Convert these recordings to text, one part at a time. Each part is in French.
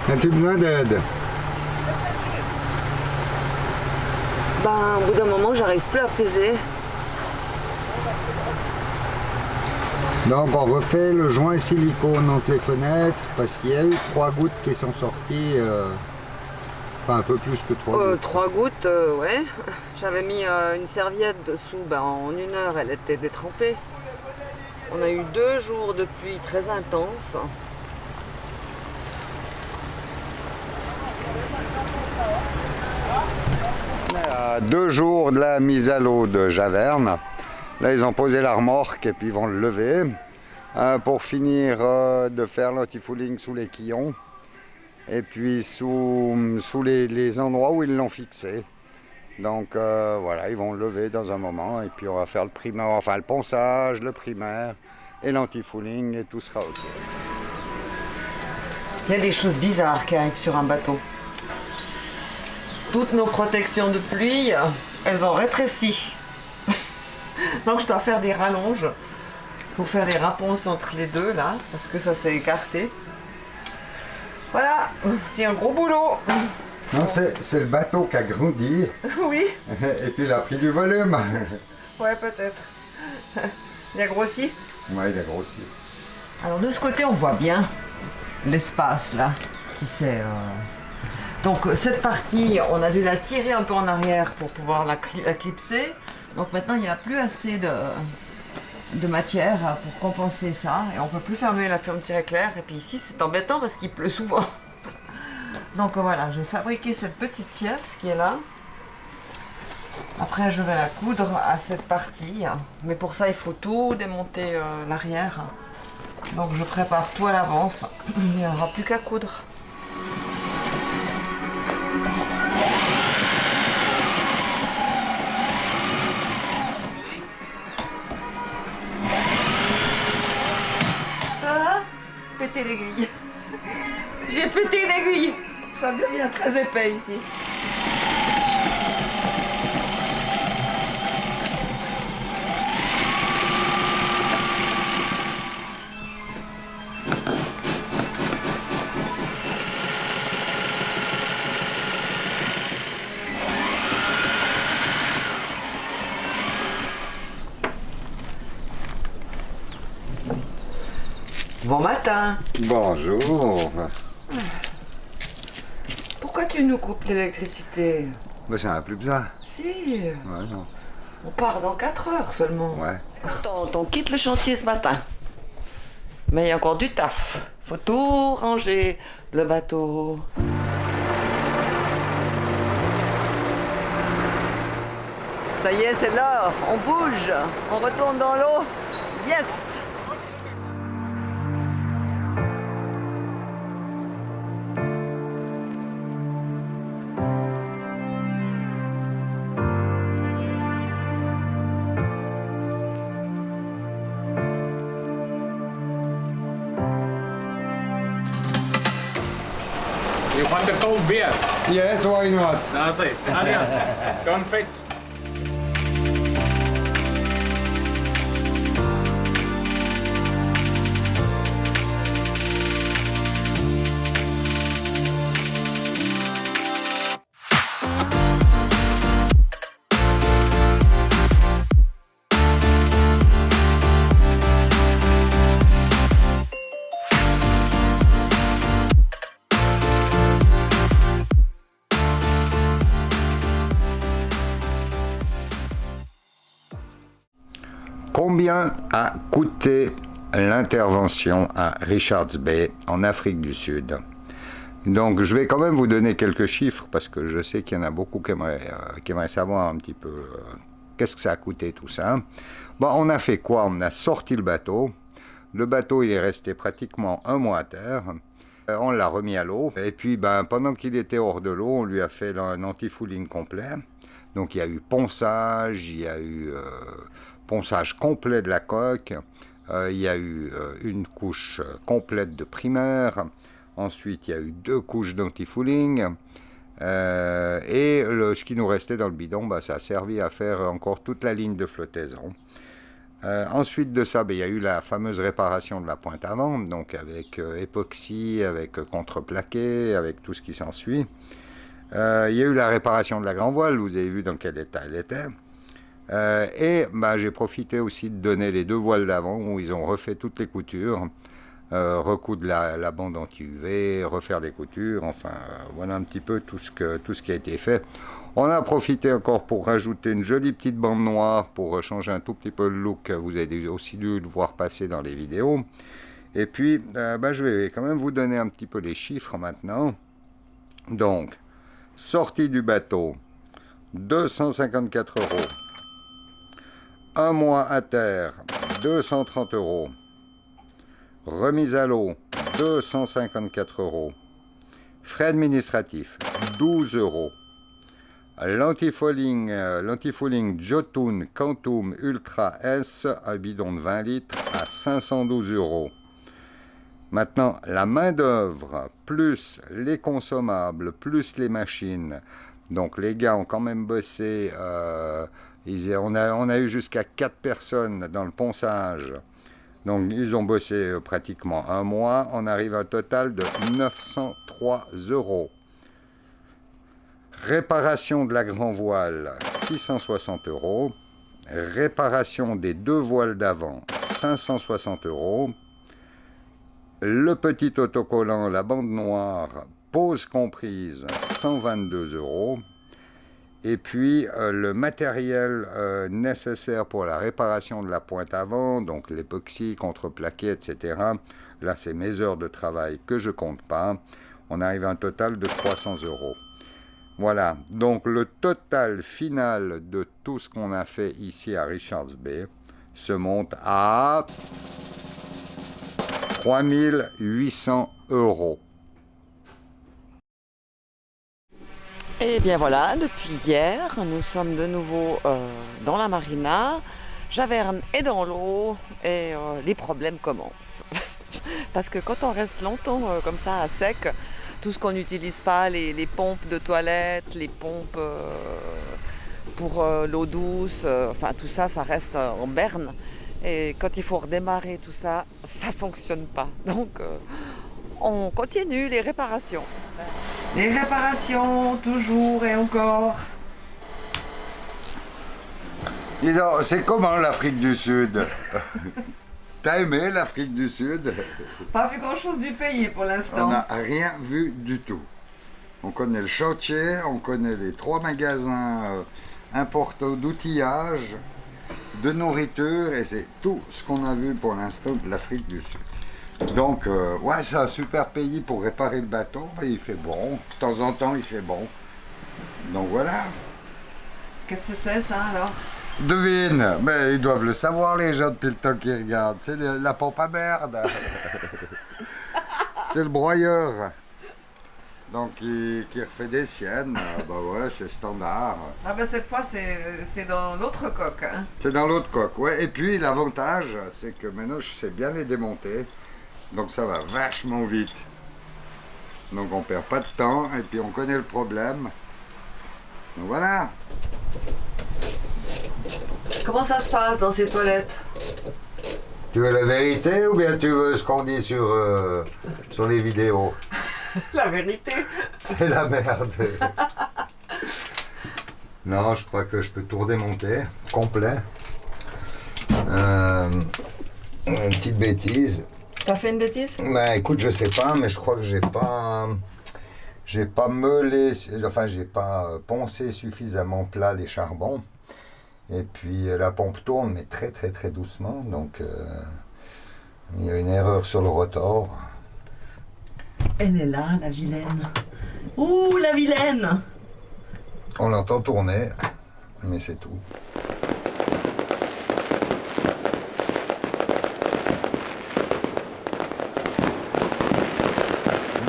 As-tu besoin d'aide? Ben, au bout d'un moment, j'arrive plus à peser. Donc on refait le joint silicone entre les fenêtres parce qu'il y a eu 3 gouttes qui sont sorties, enfin un peu plus que 3 gouttes. 3 gouttes, ouais. J'avais mis une serviette dessous, ben, en 1 heure, elle était détrempée. On a eu 2 jours de pluie très intense. À 2 jours de la mise à l'eau de Javerne, là ils ont posé la remorque et puis ils vont le lever pour finir de faire l'antifouling sous les quillons et puis sous les endroits où ils l'ont fixé. Donc voilà, ils vont le lever dans un moment et puis on va faire le primaire, enfin le ponçage, le primaire et l'antifouling et tout sera ok. Il y a des choses bizarres qui arrivent sur un bateau. Toutes nos protections de pluie, elles ont rétréci. Donc je dois faire des rallonges pour faire les raponces entre les deux là, parce que ça s'est écarté. Voilà, c'est un gros boulot. Non, c'est le bateau qui a grandi Oui, et puis il a pris du volume. ouais peut-être. Il a grossi. Ouais, il a grossi. Alors de ce côté, on voit bien l'espace là qui s'est... Donc cette partie, on a dû la tirer un peu en arrière pour pouvoir la clipser. Donc maintenant, il n'y a plus assez de matière pour compenser ça. Et on peut plus fermer la fermeture éclair. Et puis ici, c'est embêtant parce qu'il pleut souvent. Donc voilà, j'ai fabriqué cette petite pièce qui est là. Après, je vais la coudre à cette partie. Mais pour ça, il faut tout démonter l'arrière. Donc je prépare tout à l'avance. Il n'y aura plus qu'à coudre. Ah, péter l'aiguille. J'ai pété l'aiguille. Ça devient très épais ici. Bon matin. Bonjour. Pourquoi tu nous coupes l'électricité? Ben, ça n'a plus besoin. Si, Ouais, non. on part dans 4 heures seulement. Ouais. On quitte le chantier ce matin. Mais il y a encore du taf. Faut tout ranger, le bateau. Ça y est, c'est l'heure. On bouge. On retourne dans l'eau. Yes! You want a cold beer? Yes, why not? That's it. Anja, go and fetch. Combien a coûté l'intervention à Richards Bay en Afrique du Sud? Donc je vais quand même vous donner quelques chiffres parce que je sais qu'il y en a beaucoup qui aimeraient savoir un petit peu qu'est-ce que ça a coûté tout ça. Bon, on a fait quoi? On a sorti le bateau. Le bateau il est resté pratiquement un mois à terre. On l'a remis à l'eau. Et puis pendant qu'il était hors de l'eau, on lui a fait un anti-fouling complet. Donc il y a eu ponçage, il y a eu ponçage complet de la coque, il y a eu une couche complète de primaire, ensuite il y a eu 2 couches d'anti-fouling, et ce qui nous restait dans le bidon, ça a servi à faire encore toute la ligne de flottaison. Ensuite de ça, il y a eu la fameuse réparation de la pointe avant, donc avec époxy, avec contreplaqué, avec tout ce qui s'ensuit. Il y a eu la réparation de la grand voile, vous avez vu dans quel état elle était. J'ai profité aussi de donner les deux voiles d'avant où ils ont refait toutes les coutures, recoudre la bande anti-UV, refaire les coutures, enfin voilà un petit peu tout ce qui a été fait. On a profité encore pour rajouter une jolie petite bande noire pour changer un tout petit peu le look, vous avez aussi dû le voir passer dans les vidéos. Et puis je vais quand même vous donner un petit peu les chiffres maintenant. Donc, sortie du bateau, 254 €. Un mois à terre, 230 €. Remise à l'eau, 254 €. Frais administratifs, 12 €. L'antifouling Jotun Quantum Ultra S, un bidon de 20 litres, à 512 €. Maintenant, la main-d'œuvre, plus les consommables, plus les machines. Donc, les gars ont quand même bossé. On a eu jusqu'à 4 personnes dans le ponçage. Donc, ils ont bossé pratiquement un mois. On arrive à un total de 903 €. Réparation de la grand voile, 660 €. Réparation des deux voiles d'avant, 560 €. Le petit autocollant, la bande noire, pose comprise, 122 €. Et puis le matériel nécessaire pour la réparation de la pointe avant, donc l'époxy, contreplaqué, etc. Là, c'est mes heures de travail que je compte pas. On arrive à un total de 300 €. Voilà, donc le total final de tout ce qu'on a fait ici à Richards Bay se monte à 3800 €. Et bien voilà, depuis hier, nous sommes de nouveau dans la marina. Javerne est dans l'eau et les problèmes commencent. Parce que quand on reste longtemps comme ça à sec, tout ce qu'on n'utilise pas, les pompes de toilette, les pompes pour l'eau douce, enfin tout ça, ça reste en berne. Et quand il faut redémarrer tout ça, ça fonctionne pas. Donc on continue les réparations. Les réparations, toujours et encore. Dis donc, c'est comment l'Afrique du Sud? T'as aimé l'Afrique du Sud? Pas vu grand chose du pays pour l'instant. On n'a rien vu du tout. On connaît le chantier, on connaît les 3 magasins importants d'outillage, de nourriture, et c'est tout ce qu'on a vu pour l'instant de l'Afrique du Sud. Donc, ouais, c'est un super pays pour réparer le bateau. Il fait bon, de temps en temps il fait bon. Donc voilà. Qu'est-ce que c'est ça alors? Devine, mais ils doivent le savoir les gens depuis le temps qu'ils regardent. C'est la pompe à merde. C'est le broyeur. Donc qui refait des siennes. Bah ouais, c'est standard. Ah bah cette fois c'est dans l'autre coque. Hein. C'est dans l'autre coque, ouais. Et puis l'avantage, c'est que maintenant je sais bien les démonter. Donc ça va vachement vite. Donc on perd pas de temps et puis on connaît le problème. Donc voilà. Comment ça se passe dans ces toilettes? Tu veux la vérité ou bien tu veux ce qu'on dit sur les vidéos? La vérité. C'est la merde. Non, je crois que je peux tout redémonter, complet. Une petite bêtise. T'as fait une bêtise? Bah écoute, je sais pas, mais je crois que j'ai pas meulé, enfin j'ai pas poncé suffisamment plat les charbons. Et puis la pompe tourne, mais très très très doucement, donc il y a une erreur sur le rotor. Elle est là, la vilaine. Ouh, la vilaine! On l'entend tourner, mais c'est tout.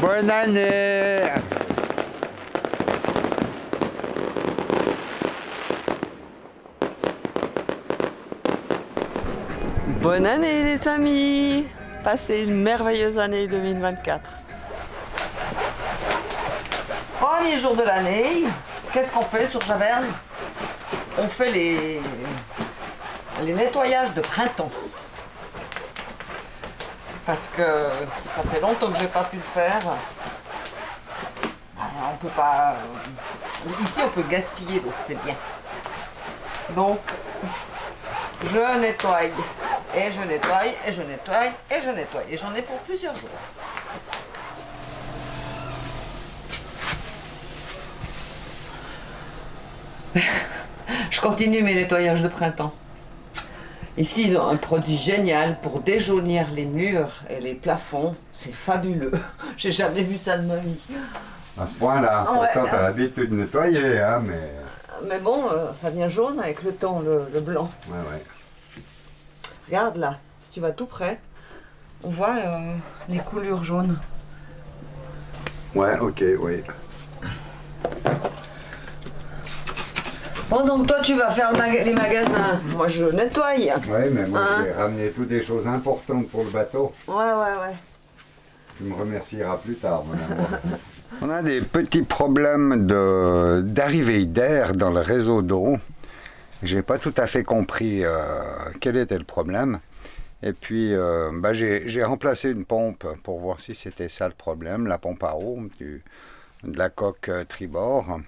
Bonne année! Bonne année les amis! Passez une merveilleuse année 2024. Premier jour de l'année, qu'est-ce qu'on fait sur Javerne? On fait les nettoyages de printemps. Parce que ça fait longtemps que j'ai pas pu le faire. On peut pas. Ici, on peut gaspiller l'eau, c'est bien. Donc, je nettoie. Et je nettoie, et je nettoie, et je nettoie. Et j'en ai pour plusieurs jours. Je continue mes nettoyages de printemps. Ici, ils ont un produit génial pour déjaunir les murs et les plafonds. C'est fabuleux. J'ai jamais vu ça de ma vie. À ce point-là, Ouais. pourtant t'as l'habitude de nettoyer, hein, mais... Mais bon, ça devient jaune avec le temps, le blanc. Ouais, ouais. Regarde là, si tu vas tout près, on voit les coulures jaunes. Ouais, ok, oui. Bon, donc toi, tu vas faire les magasins. Moi, je nettoie. Ouais, mais moi Hein? j'ai ramené toutes des choses importantes pour le bateau. Ouais. Tu me remercieras plus tard, mon amour. On a des petits problèmes d'arrivée d'air dans le réseau d'eau. J'ai pas tout à fait compris quel était le problème. Et puis, j'ai remplacé une pompe pour voir si c'était ça le problème, la pompe à eau de la coque tribord.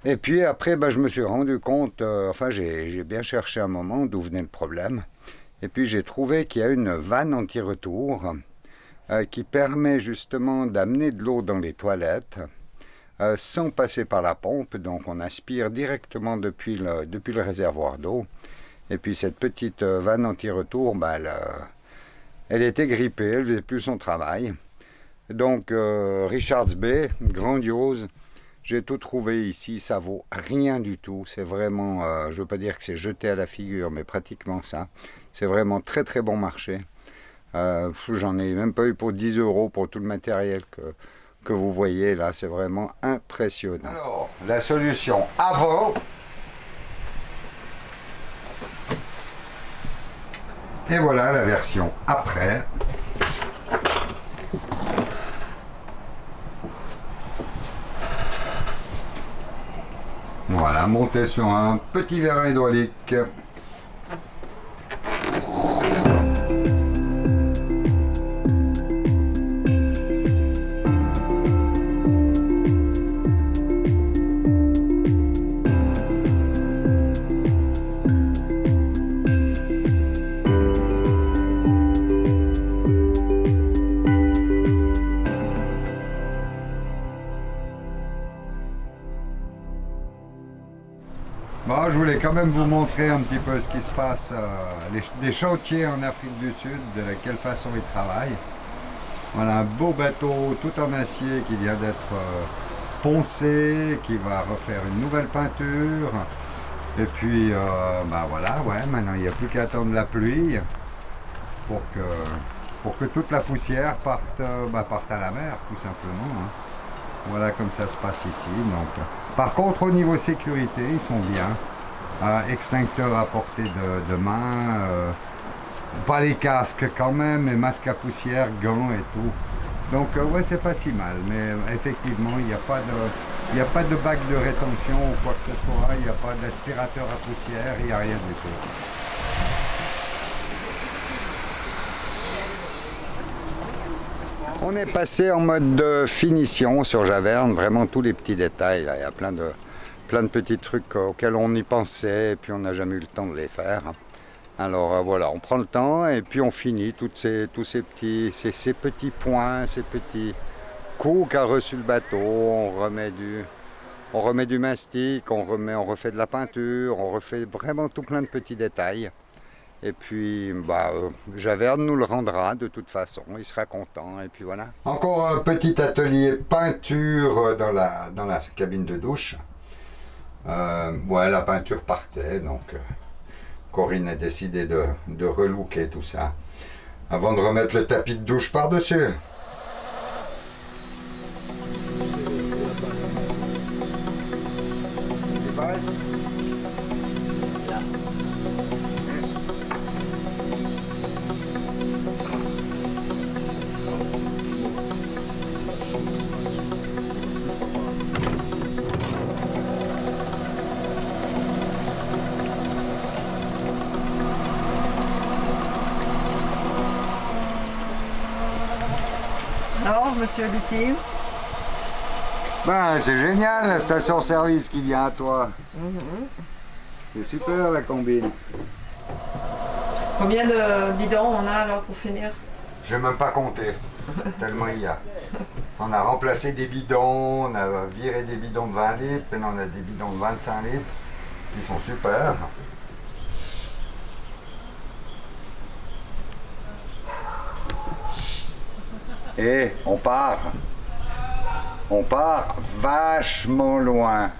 Et puis après, je me suis rendu compte, j'ai bien cherché un moment d'où venait le problème. Et puis j'ai trouvé qu'il y a une vanne anti-retour qui permet justement d'amener de l'eau dans les toilettes sans passer par la pompe. Donc on aspire directement depuis le réservoir d'eau. Et puis cette petite vanne anti-retour, elle était grippée, elle ne faisait plus son travail. Donc Richards Bay, grandiose. J'ai tout trouvé ici, ça vaut rien du tout. C'est vraiment, je ne veux pas dire que c'est jeté à la figure, mais pratiquement ça. C'est vraiment très très bon marché. J'en ai même pas eu pour 10 € pour tout le matériel que vous voyez là. C'est vraiment impressionnant. Alors, la solution avant. Et voilà la version après. Voilà, monté sur un petit verre hydraulique. Bon, je voulais quand même vous montrer un petit peu ce qui se passe, les chantiers en Afrique du Sud, de quelle façon ils travaillent. Voilà un beau bateau tout en acier qui vient d'être poncé, qui va refaire une nouvelle peinture. Et puis, voilà, ouais, maintenant il n'y a plus qu'à attendre la pluie pour que toute la poussière parte à la mer, tout simplement. Hein. Voilà comme ça se passe ici. Donc, par contre, au niveau sécurité, ils sont bien. Extincteur à portée de main. Pas les casques quand même, mais masque à poussière, gants et tout. Donc, ouais, c'est pas si mal. Mais effectivement, il n'y a pas de bac de rétention ou quoi que ce soit. Il n'y a pas d'aspirateur à poussière. Il n'y a rien du tout. On est passé en mode de finition sur Javerne, vraiment tous les petits détails. Là. Il y a plein de petits trucs auxquels on y pensait et puis on n'a jamais eu le temps de les faire. Alors voilà, on prend le temps et puis on finit tous ces petits points, ces petits coups qu'a reçu le bateau. On remet du mastic, on refait de la peinture, on refait vraiment tout plein de petits détails. Et puis, Javerne nous le rendra de toute façon, il sera content, et puis voilà. Encore un petit atelier peinture dans la cabine de douche. La peinture partait, donc Corinne a décidé de relooker tout ça, avant de remettre le tapis de douche par-dessus. Alors, monsieur Lutti? Ben, c'est génial la station-service qui vient à toi. C'est super la combine. Combien de bidons on a alors pour finir? Je vais même pas compter, tellement il y a. On a remplacé des bidons, on a viré des bidons de 20 litres, maintenant on a des bidons de 25 litres, qui sont super. Et on part vachement loin.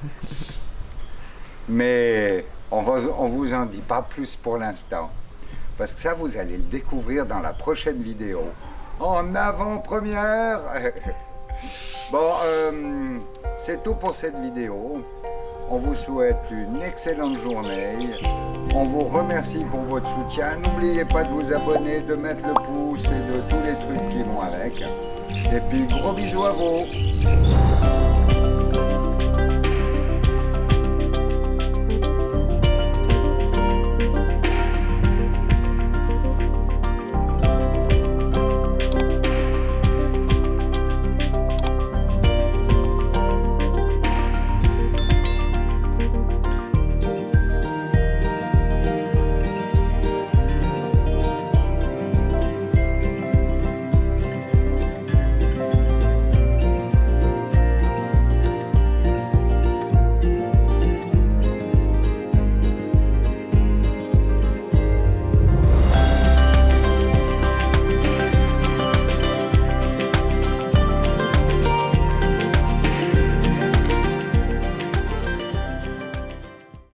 Mais on vous en dit pas plus pour l'instant. Parce que ça, vous allez le découvrir dans la prochaine vidéo. En avant-première. Bon, c'est tout pour cette vidéo. On vous souhaite une excellente journée. On vous remercie pour votre soutien. N'oubliez pas de vous abonner, de mettre le pouce et de tous les trucs qui vont avec. Et puis, gros bisous à vous.